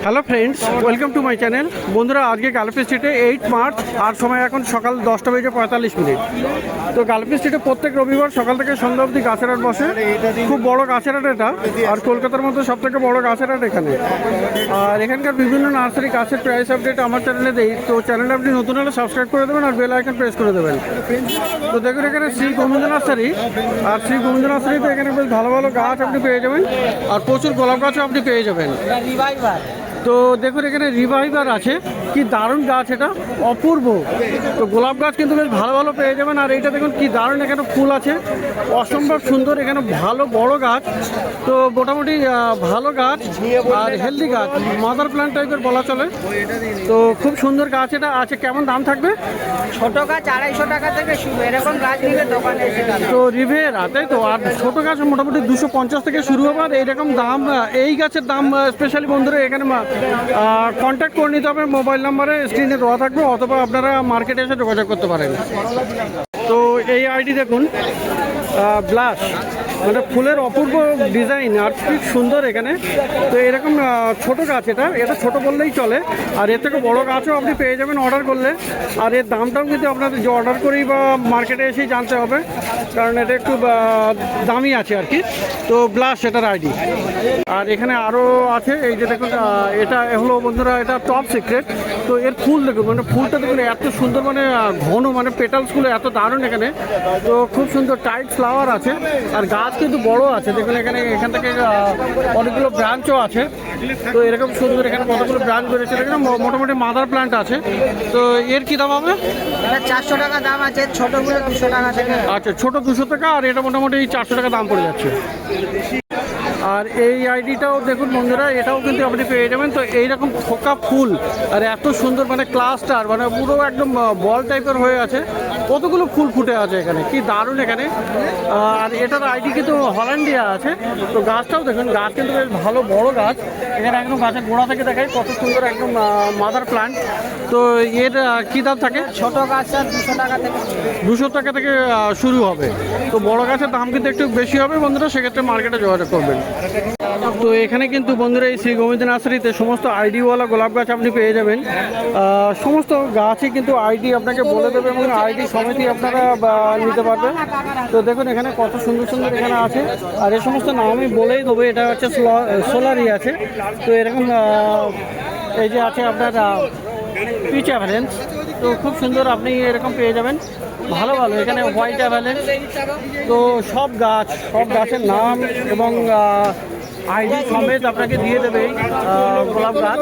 Hello friends, welcome to my channel. বন্ধুরা, আজকে গালফি স্ট্রিটে 8 মার্চ আর সময় এখন সকাল 10:45। তো গালফি স্ট্রিটে প্রত্যেক রবিবার সকাল থেকে সন্ধ্যা অবধি গাছের হাট বসে। খুব বড় গাছের হাট এটা, আর কলকাতার মধ্যে সব থেকে বড় গাছের হাট এখানে। আর এখানকার বিভিন্ন নার্সারি গাছের প্রাইস আপডেট আমার চ্যানেলে দেই। তো চ্যানেলটা আপনি নতুন হলে সাবস্ক্রাইব করে দেবেন আর বেল আইকন প্রেস করে দেবেন। তো দেখুন, এখানে শ্রী গোবিন্দ নার্সারি, আর শ্রী গোবিন্দ নার্সারিতে এখানে বেশ ভালো ভালো গাছ আপনি পেয়ে যাবেন, আর প্রচুর গোলাপ গাছও আপনি পেয়ে যাবেন। তো দেখুন, এখানে রিভাইভার আছে, কি দারুণ গাছ, এটা অপূর্ব। তো গোলাপ গাছ কিন্তু বেশ ভালো ভালো পেয়ে যাবেন। আর এইটা দেখুন কি দারুণ, এখানে ফুল আছে, অসম্ভব সুন্দর। এখানে ভালো বড় গাছ, তো মোটামুটি ভালো গাছ আর হেলদি গাছ, মাদার প্ল্যান্ট টাইপের বলা চলে। তো খুব সুন্দর গাছ এটা আছে। কেমন দাম থাকবে? ছোট গাছ 250 টাকা থেকে শুরু, এরকম গাছ নিলে দোকানে এসে দাম। তো রিভেরা, তাই তো। আর ছোট গাছ মোটামুটি 250 থেকে শুরু হবে। আর এইরকম দাম, এই গাছের দাম স্পেশালি বন্ধুরা এখানে কন্ট্যাক্ট করে নিতে হবে। মোবাইল নাম্বারে স্ক্রিনে দেওয়া থাকবে, অথবা আপনারা মার্কেটে এসে যোগাযোগ করতে পারেন। তো এই আইডি দেখুন, ব্লাশ, মানে ফুলের অপূর্ব ডিজাইন আর খুব সুন্দর এখানে। তো এরকম ছোট গাছ, এটা ছোট বললেই চলে। আর এর থেকে বড় গাছও আপনি পেয়ে যাবেন অর্ডার করলে। আর এর দামটাও কিন্তু আপনাদের যে অর্ডার করেই বা মার্কেটে এসেই জানতে হবে, কারণ এটা একটু দামি আছে আর কি। তো ব্লাশ এটার আইডি। আর এখানে আরও আছে, এই যে দেখুন, এটা হলো বন্ধুরা, এটা টপ সিক্রেট। তো এর ফুল দেখুন, মানে ফুলটা দেখুন এত সুন্দর, মানে ঘন, মানে পেটালসগুলো এত দারুণ এখানে। তো খুব সুন্দর টাইট ফ্লাওয়ার আছে, আর গাছ কিন্তু বড় আছে। দেখুন এখান থেকে অনেকগুলো ব্রাঞ্চও আছে। তো এরকম সুন্দর এখানে কতগুলো ব্রাঞ্চ বেরোচ্ছে, এখানে মোটামুটি মাদার প্ল্যান্ট আছে। তো এর কী দাম হবে? 400 টাকা দাম আছে, ছোটগুলো 200 টাকা থেকে। আচ্ছা, ছোটো 200 টাকা, আর এটা মোটামুটি 400 টাকা দাম পড়ে যাচ্ছে। আর এই আইডিটাও দেখুন বন্ধুরা, এটাও কিন্তু আপনি পেয়ে যাবেন। তো এইরকম থোকা ফুল আর এত সুন্দর, মানে ক্লাস্টার, মানে পুরো একদম বল টাইপের হয়ে আছে, কতগুলো ফুল ফুটে আছে এখানে, কি দারুণ এখানে। আর এটার আইডি কিন্তু হল্যান্ডিয়া আছে। তো গাছটাও দেখুন, গাছ কিন্তু বেশ ভালো বড় গাছ। এখানে একদম গাছের গোড়া থেকে দেখায় কত সুন্দর, একদম মাদার প্ল্যান্ট। তো এর কী দাম থাকে? ছোট গাছ 200 টাকা থেকে। 200 টাকা থেকে শুরু হবে। তো বড় গাছের দাম কিন্তু একটু বেশি হবে বন্ধুরা, সেক্ষেত্রে মার্কেটে যোগাযোগ করবেন। তো এখানে কিন্তু বন্ধুরা এই শ্রী গোবিন্দ নার্সারিতে সমস্ত আইডিওয়ালা গোলাপ গাছ আপনি পেয়ে যাবেন। সমস্ত গাছই কিন্তু আইডি আপনাকে বলে দেবে, এবং আইডি সমেতই আপনারা নিতে পারবেন। তো দেখুন এখানে কত সুন্দর সুন্দর এখানে আছে, আর এই সমস্ত নাম আমি বলেই দেবো। এটা হচ্ছে সোলারি আছে। তো এরকম এই যে আছে আপনার পিচ অ্যাভারেন্স। তো খুব সুন্দর আপনি এরকম পেয়ে যাবেন, ভালো ভালো। এখানে হোয়াইট অ্যাভারেন্স। তো সব গাছের নাম এবং আইডি সমেত আপনাকে দিয়ে দেবে গোলাপ গাছ।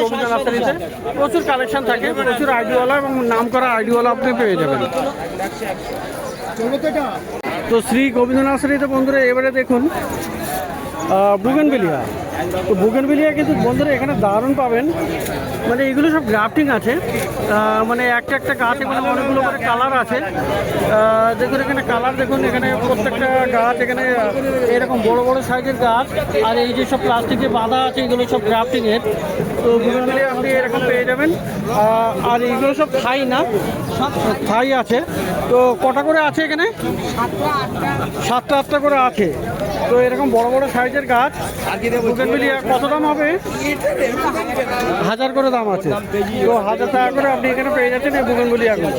গোবিন্দ নার্সারিতে প্রচুর কালেকশন থাকে, প্রচুর আইডিওয়ালা এবং নাম করা আইডিওয়ালা আপনি পেয়ে যাবেন। তো শ্রী গোবিন্দ নার্সারিতে বন্ধুরা এবারে দেখুন বুগেনভিলিয়া। তো বুগেনভিলিয়া কিন্তু বন্ধুরা এখানে দারুণ পাবেন, মানে এগুলো সব গ্রাফটিং আছে। মানে একটা একটা গাছ এখানে অনেকগুলো করে কালার আছে। দেখুন এখানে কালার, দেখুন এখানে প্রত্যেকটা গাছ এখানে এরকম বড় বড় সাইজের গাছ। আর এই যে সব প্লাস্টিকে বাঁধা আছে, এগুলো সব গ্রাফটিংয়ের। তো বুগেনভিলিয়া আপনি এরকম পেয়ে যাবেন। আর এইগুলো সব থাই না, সব থাই আছে। তো কটা করে আছে এখানে? 7টা 8টা করে আছে। তো এরকম বড় বড় সাইজের গাছ। বুগেনভিলিয়া কত দাম হবে? 1000 করে দাম আছে। তো 1000 টাকা করে আপনি এখানে পেয়ে যাচ্ছেন এই বুগেনভিলিয়া গাছ।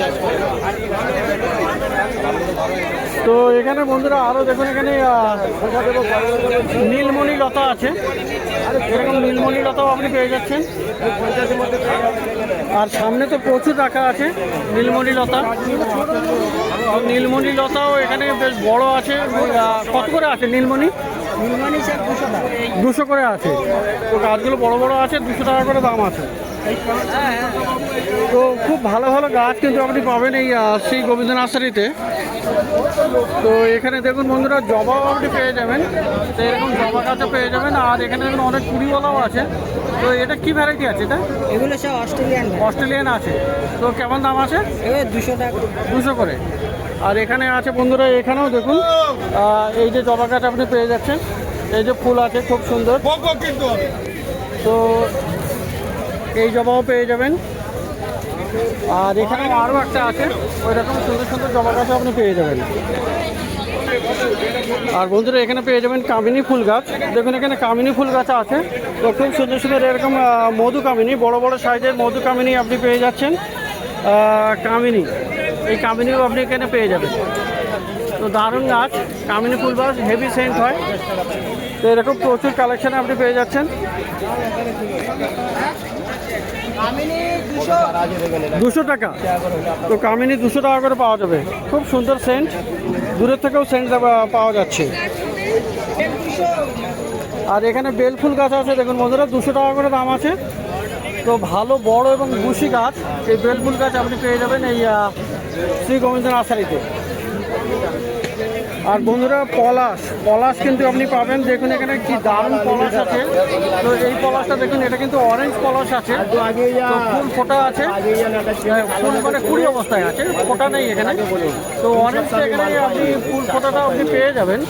তো এখানে বন্ধুরা আরও দেখুন, এখানে নীলমণি লতা আছে। এরকম নীলমণি লতাও আপনি পেয়ে যাচ্ছেন। আর সামনে তো প্রচুর রাখা আছে নীলমণি লতা। নীলমণি লতাও এখানে বেশ বড় আছে। কত করে আছে নীলমণি? 200 করে আছে। তো গাছগুলো বড় বড় আছে, 200 টাকা করে দাম আছে। তো খুব ভালো ভালো গাছ কিন্তু আপনি পাবেন এই শ্রী গোবিন্দ নার্সারিতে। তো এখানে দেখুন বন্ধুরা, জবাও আপনি পেয়ে যাবেন। তো এরকম জবা গাছও পেয়ে যাবেন। আর এখানে দেখুন অনেক কুড়িওয়ালাও আছে। তো এটা কি ভ্যারাইটি আছে? এটা এগুলো সব অস্ট্রেলিয়ান আছে। তো কেমন দাম আছে? 200 টাকা, 200 করে। আর এখানে আছে বন্ধুরা, এখানেও দেখুন এই যে জবা গাছ আপনি পেয়ে যাচ্ছেন। এই যে ফুল আছে খুব সুন্দর। তো এই জবাও পেয়ে যাবেন। আর এখানে আরও একটা আছে, ওই রকম সুন্দর সুন্দর জবা গাছও আপনি পেয়ে যাবেন। আর বন্ধুরা এখানে পেয়ে যাবেন কামিনী ফুল গাছ। দেখুন এখানে কামিনী ফুল গাছ আছে। তো খুব সুন্দর সুন্দর এরকম মধু কামিনী, বড় বড় সাইজের মধু কামিনী আপনি পেয়ে যাচ্ছেন। কামিনী, এই কামিনীও আপনি এখানে পেয়ে যাবেন। তো দারুণ গাছ, কামিনী ফুল গাছ, হেভি সেন্ট হয়। তো এরকম প্রচুর কালেকশানে আপনি পেয়ে যাচ্ছেন। 200 টাকা। তো কামিনী 200 টাকা করে পাওয়া যাবে। খুব সুন্দর সেন্ট, দূরের থেকেও সেন্ট পাওয়া যাচ্ছে। আর এখানে বেল ফুল গাছ আছে দেখুন বন্ধুরা, 200 টাকা করে দাম আছে। তো ভালো বড় এবং বুশি গাছ, এই বেল ফুল গাছ আপনি পেয়ে যাবেন এই শ্রী গোবিন্দ নার্সারিতে। আর বন্ধুরা পলাশ কিন্তু আপনি পাবেন। দেখুন এখানে কি দারুণ পলাশ আছে। তো এই পলাশটা দেখুন, এটা কিন্তু অরেঞ্জ পলাশ আছে। তো ফুল ফোটা আছে, ফুল মানে কুড়ি অবস্থায় আছে, ফোটা নেই এখানে। তো অরেঞ্জটা এখানে আপনি ফুল ফোটাটা আপনি পেয়ে যাবেন।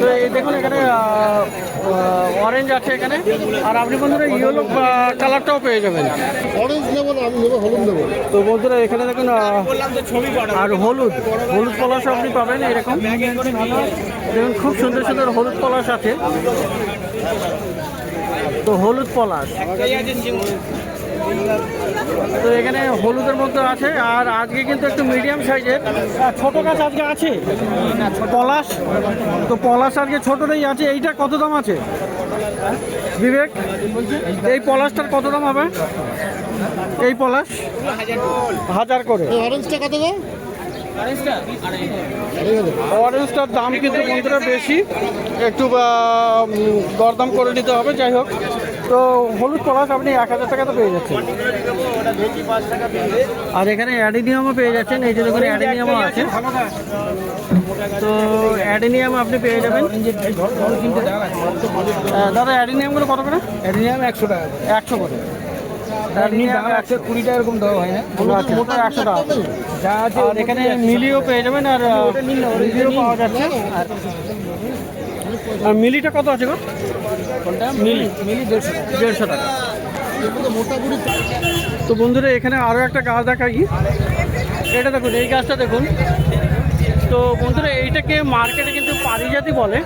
তো এই দেখুন এখানে অরেঞ্জ আছে এখানে। আর আপনি বন্ধুরা ইয়েলো কালারটাও পেয়ে যাবেন। অরেঞ্জ নেবো না, আমি নেবো হলুদ নেবো। তো বন্ধুরা এখানে দেখুন আর হলুদ পলাশও আপনি পাবেন এরকম। দেখুন খুব সুন্দর সুন্দর হলুদ পলাশ আছে। তো হলুদ পলাশ, তো এখানে হলুদের মধ্যে আছে। আর আজকে কিন্তু একটু মিডিয়াম সাইজের ছোট গাছ আজকে আছে পলাশ। তো পলাশ আজকে ছোটটাই আছে। এইটা কত দাম আছে বিবেক? এই পলাশটার কত দাম হবে? এই পলাশ 1000 করে। অরেঞ্জটা কত দাম? অরেঞ্জটার দাম কিন্তু বন্ধুরা বেশি, একটু দরদাম করে নিতে হবে। যাই হোক, তো হলুদ পলাশ আপনি 1000 টাকাতে পেয়ে যাচ্ছেন। আর এখানে অ্যাডিনিয়ামও পেয়ে যাচ্ছেন। এই যে দেখুন অ্যাডিনিয়ামও আছে। তো অ্যাডিনিয়াম আপনি পেয়ে যাবেন। দাদা অ্যাডিনিয়ামগুলো কত করে? অ্যাডিনিয়াম 100 টাকা। 100 করে। 120 টাকা এরকম দেওয়া হয় না। মোটা 100 টাকা। যা আছে আর এখানে মিলিও পেয়ে যাবেন। আর মিলিও পাওয়া যাচ্ছে। আর মিলিটা কত আছে গো? মিলি 150 টাকা। তো বন্ধুরা এখানে আরও একটা গাছ দেখাই। এটা দেখুন, এই গাছটা দেখুন। তো বন্ধুরা এইটাকে মার্কেটে কিন্তু পারিজাতই বলে।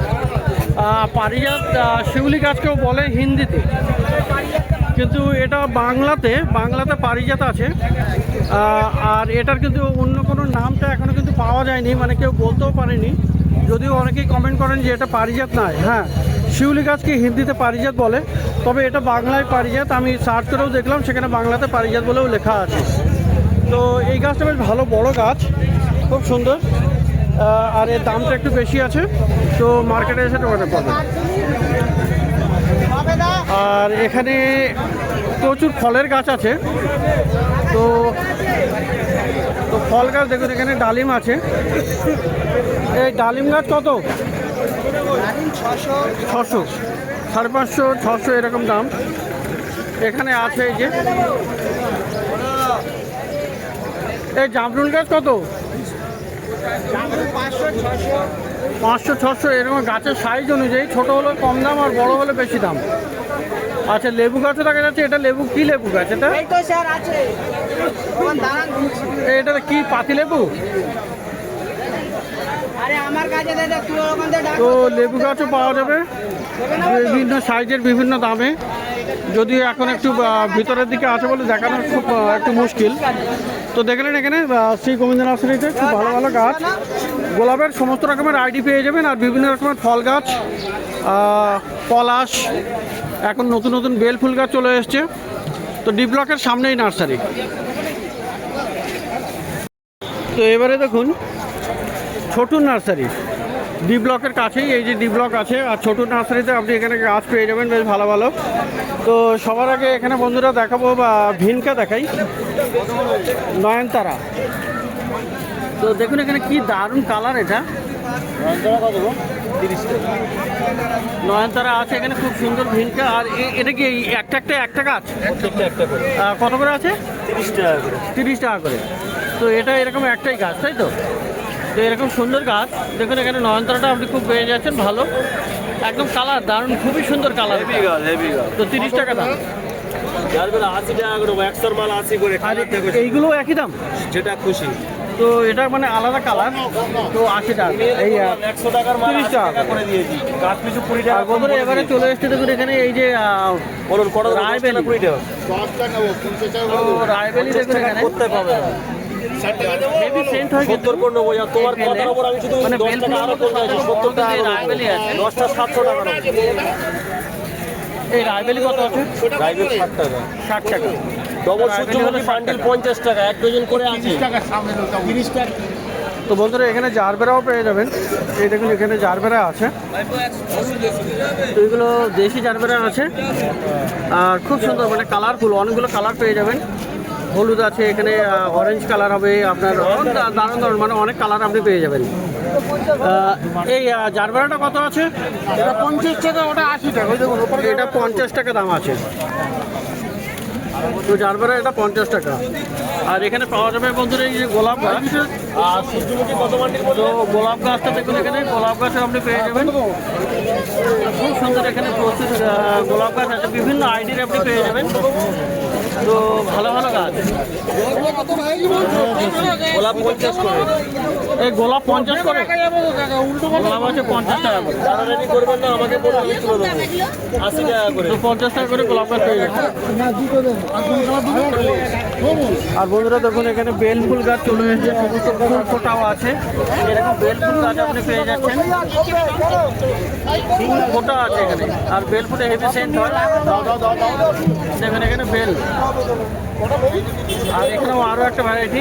পারিজাত শিউলি গাছকেও বলে হিন্দিতে, কিন্তু এটা বাংলাতে পারিজাত আছে। আর এটার কিন্তু অন্য কোনো নামটা এখনও কিন্তু পাওয়া যায়নি, মানে কেউ বলতেও পারেনি। যদিও অনেকেই কমেন্ট করেন যে এটা পারিজাত নয়। হ্যাঁ, শিউলি গাছকে হিন্দিতে পারিজাত বলে, তবে এটা বাংলায় পারিজাত। আমি সার্চ করেও দেখলাম, সেখানে বাংলাতে পারিজাত বলেও লেখা আছে। তো এই গাছটা বেশ ভালো বড় গাছ, খুব সুন্দর। আর এর দামটা একটু বেশি আছে। তো মার্কেটে এসে যোগাযোগ করবেন। আর এখানে প্রচুর ফলের গাছ আছে। তো ফল গাছ দেখুন, এখানে ডালিম আছে। এই ডালিম গাছ কত? 600, 550, 600 এরকম দাম এখানে আছে। এই যে এই জামরুল গাছ কত? 500, 600 এরকম গাছের সাইজ অনুযায়ী, ছোট হলে কম দাম আর বড় হলে বেশি দাম। আচ্ছা, লেবু গাছও দেখা যাচ্ছে। এটা লেবু, কি লেবু গাছ এটা? এটা কি পাতি লেবু? তো লেবু গাছও পাওয়া যাবে বিভিন্ন সাইজের, বিভিন্ন দামে। যদিও এখন একটু ভিতরের দিকে আছে বলে দেখানো খুব একটু মুশকিল। তো দেখলেন এখানে শ্রী গোবিন্দ নার্সারিতে খুব ভালো ভালো গাছ, গোলাপের সমস্ত রকমের আইডি পেয়ে যাবেন। আর বিভিন্ন রকমের ফল গাছ, পলাশ, এখন নতুন নতুন বেল ফুল গাছ চলে এসছে। তো ডি ব্লকের সামনেই নার্সারি। তো এবারে দেখুন ছোটু নার্সারি, ডি ব্লকের কাছেই। এই যে ডি ব্লক আছে, আর ছোটু নার্সারিতে আপনি এখানে গাছ পেয়ে যাবেন বেশ ভালো ভালো। তো সবার আগে এখানে বন্ধুরা দেখাবো ভিনকা দেখাই, নয়নতারা। তো দেখুন এখানে কি দারুণ কালার। এটা নয়নতারা আছে এখানে, খুব সুন্দর ভিনকা। আর এটা কি একটা গাছ কত করে আছে? 30 টাকা করে। তো এটা এরকম একটাই গাছ, তাই তো? তো এরকম সুন্দর গাছ দেখুন এখানে নয়নতারাটা আপনি খুব পেয়ে যাচ্ছেন ভালো, একদম কালার দারুণ, খুবই সুন্দর কালার। তো 30 টাকা দাম। 80 টাকা করে, 100 মাল 80 করে। এইগুলো একই দাম, যেটা খুশি। তো এটা মানে আলাদা কালার, তো 80 টাকা, এই 100 টাকার মাল 30 টাকা। 80 টাকা করে দিয়েছি, গাছ পিছু 20 টাকা আর বন্ধুরা এবারে চলে এসছে দেখুন এখানে এই যে বলুন কত রায়বেলি। 20 টাকা 10টা নেবো 50 টাকা তো রায়বেলি দেখুন এখানে করতে পাবে না। হেভি সেন্ট হয় কিন্তু 70 করে নেবো, আর তোমার কথার উপর আমি শুধু মানে 10 বেলফুল টাকা আরো কম দিয়েছি, 70 টাকা করে রায়বেলি আছে। 10টা 700 টাকা নেবো। এই রায়বেলি কত আছে? রাইবেল 60 টাকা, 60 টাকা। ডবল রায়বেলি হলো সূর্যমুখী 60 বান্ডিল টাকা। 50 টাকা, 1 ডজন করে আছে। 30 টাকা তো বন্ধুরা এখানে জারবেরাও পেয়ে যাবেন, এই দেখুন এখানে জারবেরা আছে, তো এগুলো দেশি জারবেরা আছে আর খুব সুন্দর মানে কালারফুল, অনেকগুলো কালার পেয়ে যাবেন। হলুদ আছে এখানে, অরেঞ্জ কালার হবে আপনার, দারুণ দারুণ মানে অনেক কালার আপনি পেয়ে যাবেন। এই জারবেরাটা কত আছে? এটা 50 টাকা, ওটা 80 টাকা। ওই দেখুন উপরে এটা 50 টাকা দাম আছে, তো জারবেরা এটা 50 টাকা। আর এখানে পাওয়া যাবে বন্ধুরা এই যে গোলাপ গাছ, আর সূর্যমুখী কত বান্ডিল তো গোলাপ গাছটা দেখুন এখানে গোলাপ গাছ আপনি পেয়ে যাবেন, খুব সুন্দর এখানে প্রচুর গোলাপ গাছ আছে, বিভিন্ন আইডির আপনি পেয়ে যাবেন, তো ভালো ভালো গাছ। গোলাপ 50 করে, এই গোলাপ 50 করে, গোলাপ আছে 50 টাকা করে, যারা রেডি করবেন না আমাকে বলুন, আমি তুলে দেবো 80 টাকা করে। তো 50 টাকা করে গোলাপ গাছ পেয়ে যাবেন। আর বন্ধুরা দেখুন এখানে বেল ফুল গাছ চলে এসেছে, সমস্ত ফুল ফোটাও আছে, এরকম বেল ফুল গাছ আপনি পেয়ে যাচ্ছেন, ফুল ফোটা আছে এখানে, আর বেল ফুটে হেভি সেন্ট হয়। দেখুন এখানে বেল, আর এখানেও আরও একটা ভ্যারাইটি,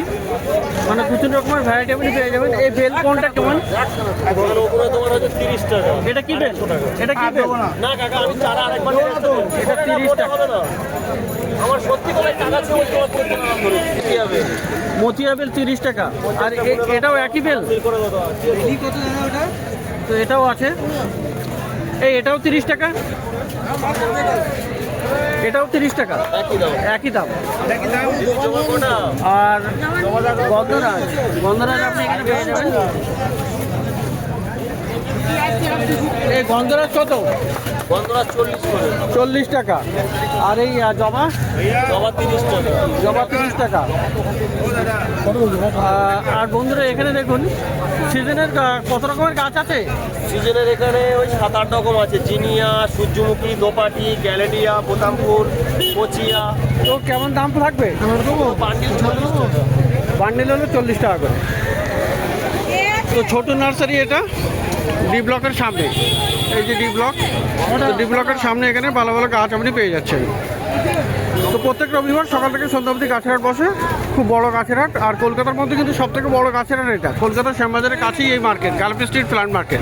মানে প্রচুর রকমের ভ্যারাইটি আপনি পেয়ে যাবেন। এই বেল কোনটা কেমন? দোকানের উপরে তোমার হচ্ছে 30 টাকা। এটা কি বেল? এটা কি বেল? না কাকা, আমি চারা আরেকবার নিয়ে আসতে পারি। এটা 30 টাকা। হবে না, আমার সত্যি করে টাকা ছিল, তোমার করতে না ধরে কি হবে মতিয়া বেল 30 টাকা, আর এটাও একই বেল, করে দাও। তো এটাও আছে, এটাও 30 টাকা, এটাও 30 টাকা, একই দাও, একই দাম। জমা কোটা আর গন্ধরাজ, গন্ধরাজ আপনি এখানে পেয়ে যাবেন। এই গন্ধরাজ কত? বন্ধুরা 40 করে, 40 টাকা। আর এই জবা, জমা 30 টাকা। জবা 30 টাকা। আর বন্ধুরা এখানে দেখুন সিজনের কত রকমের গাছ আছে। সিজনের এখানে ওই 7-8 রকম আছে, জিনিয়া, সূর্যমুখী, দোপাটি, গ্যালেডিয়া, বোতামপুর, কোচিয়া। তো কেমন দাম থাকবে? বান্ডিল 40 টাকা। বান্ডিল হলো 40 টাকা করে। তো ছোট নার্সারি এটা ডি ব্লকের সামনে, এই যে ডি ব্লক, ডি ব্লকের সামনে এখানে ভালো ভালো গাছ আপনি পেয়ে যাচ্ছেন। তো প্রত্যেক রবিবার সকাল থেকে সন্ধ্যা অবধি গাছের হাট বসে, খুব বড় গাছের হাট। আর কলকাতার মধ্যে কিন্তু সব থেকে বড় গাছের হাট এটা, কলকাতার শ্যামবাজারের কাছেই এই মার্কেট, গার্লফ স্ট্রিট প্ল্যান্ট মার্কেট।